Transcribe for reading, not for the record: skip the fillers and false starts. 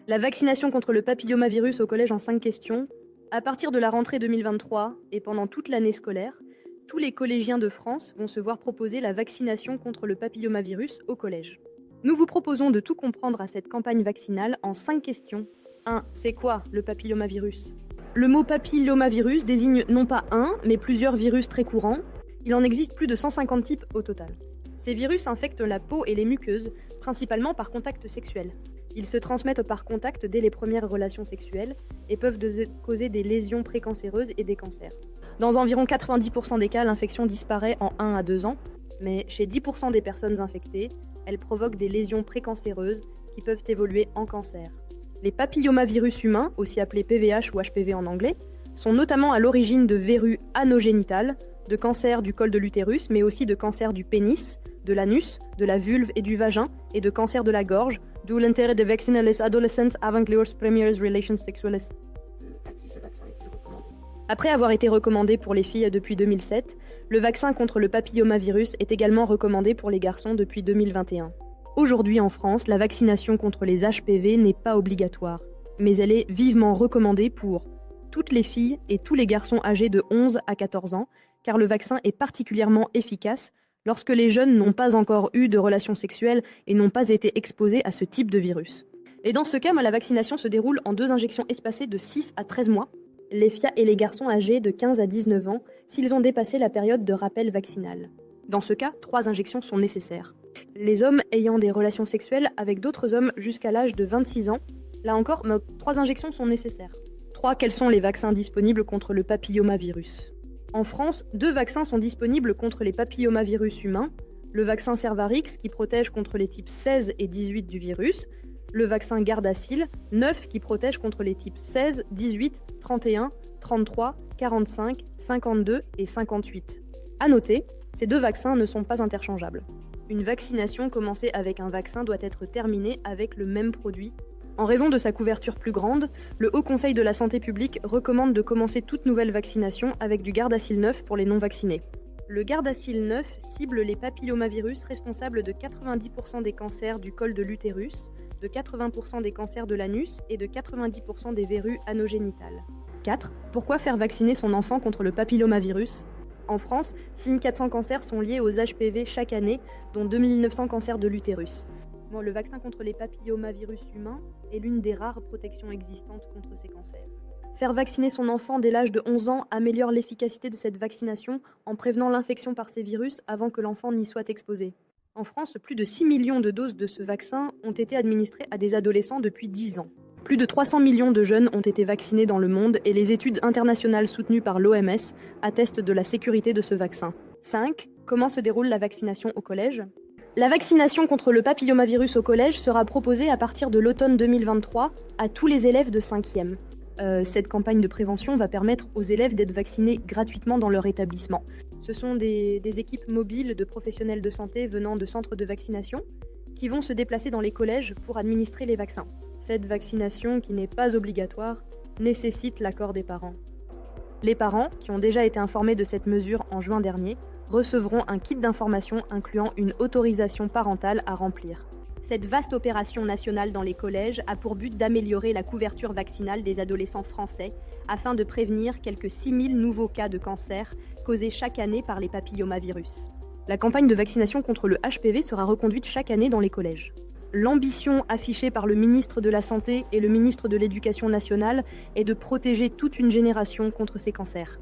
La vaccination contre le papillomavirus au collège en 5 questions. À partir de la rentrée 2023 et pendant toute l'année scolaire, tous les collégiens de France vont se voir proposer la vaccination contre le papillomavirus au collège. Nous vous proposons de tout comprendre à cette campagne vaccinale en 5 questions. 1. C'est quoi le papillomavirus? Le mot papillomavirus désigne non pas un, mais plusieurs virus très courants. Il en existe plus de 150 types au total. Ces virus infectent la peau et les muqueuses, principalement par contact sexuel. Ils se transmettent par contact dès les premières relations sexuelles et peuvent causer des lésions précancéreuses et des cancers. Dans environ 90% des cas, l'infection disparaît en 1 à 2 ans, mais chez 10% des personnes infectées, elle provoque des lésions précancéreuses qui peuvent évoluer en cancer. Les papillomavirus humains, aussi appelés PVH ou HPV en anglais, sont notamment à l'origine de verrues anogénitales, de cancers du col de l'utérus, mais aussi de cancers du pénis, de l'anus, de la vulve et du vagin, et de cancers de la gorge, d'où l'intérêt de vacciner les adolescents avant leurs premières relations sexuelles. Après avoir été recommandé pour les filles depuis 2007, le vaccin contre le papillomavirus est également recommandé pour les garçons depuis 2021. Aujourd'hui en France, la vaccination contre les HPV n'est pas obligatoire, mais elle est vivement recommandée pour toutes les filles et tous les garçons âgés de 11 à 14 ans, car le vaccin est particulièrement efficace lorsque les jeunes n'ont pas encore eu de relations sexuelles et n'ont pas été exposés à ce type de virus. Et dans ce cas, la vaccination se déroule en 2 injections espacées de 6 à 13 mois, les filles et les garçons âgés de 15 à 19 ans s'ils ont dépassé la période de rappel vaccinal. Dans ce cas, 3 injections sont nécessaires. Les hommes ayant des relations sexuelles avec d'autres hommes jusqu'à l'âge de 26 ans, là encore, 3 injections sont nécessaires. 3. Quels sont les vaccins disponibles contre le papillomavirus? En France, 2 vaccins sont disponibles contre les papillomavirus humains. Le vaccin Cervarix qui protège contre les types 16 et 18 du virus. Le vaccin Gardasil 9 qui protège contre les types 16, 18, 31, 33, 45, 52 et 58. À noter, ces 2 vaccins ne sont pas interchangeables. Une vaccination commencée avec un vaccin doit être terminée avec le même produit. En raison de sa couverture plus grande, le Haut Conseil de la Santé publique recommande de commencer toute nouvelle vaccination avec du Gardasil 9 pour les non-vaccinés. Le Gardasil 9 cible les papillomavirus responsables de 90% des cancers du col de l'utérus, de 80% des cancers de l'anus et de 90% des verrues anogénitales. 4. Pourquoi faire vacciner son enfant contre le papillomavirus? En France, 6400 cancers sont liés aux HPV chaque année, dont 2900 cancers de l'utérus. Le vaccin contre les papillomavirus humains est l'une des rares protections existantes contre ces cancers. Faire vacciner son enfant dès l'âge de 11 ans améliore l'efficacité de cette vaccination en prévenant l'infection par ces virus avant que l'enfant n'y soit exposé. En France, plus de 6 millions de doses de ce vaccin ont été administrées à des adolescents depuis 10 ans. Plus de 300 millions de jeunes ont été vaccinés dans le monde et les études internationales soutenues par l'OMS attestent de la sécurité de ce vaccin. 5. Comment se déroule la vaccination au collège? La vaccination contre le papillomavirus au collège sera proposée à partir de l'automne 2023 à tous les élèves de 5e. Cette campagne de prévention va permettre aux élèves d'être vaccinés gratuitement dans leur établissement. Ce sont des équipes mobiles de professionnels de santé venant de centres de vaccination qui vont se déplacer dans les collèges pour administrer les vaccins. Cette vaccination, qui n'est pas obligatoire, nécessite l'accord des parents. Les parents, qui ont déjà été informés de cette mesure en juin dernier, recevront un kit d'information incluant une autorisation parentale à remplir. Cette vaste opération nationale dans les collèges a pour but d'améliorer la couverture vaccinale des adolescents français afin de prévenir quelques 6000 nouveaux cas de cancer causés chaque année par les papillomavirus. La campagne de vaccination contre le HPV sera reconduite chaque année dans les collèges. L'ambition affichée par le ministre de la Santé et le ministre de l'Éducation nationale est de protéger toute une génération contre ces cancers.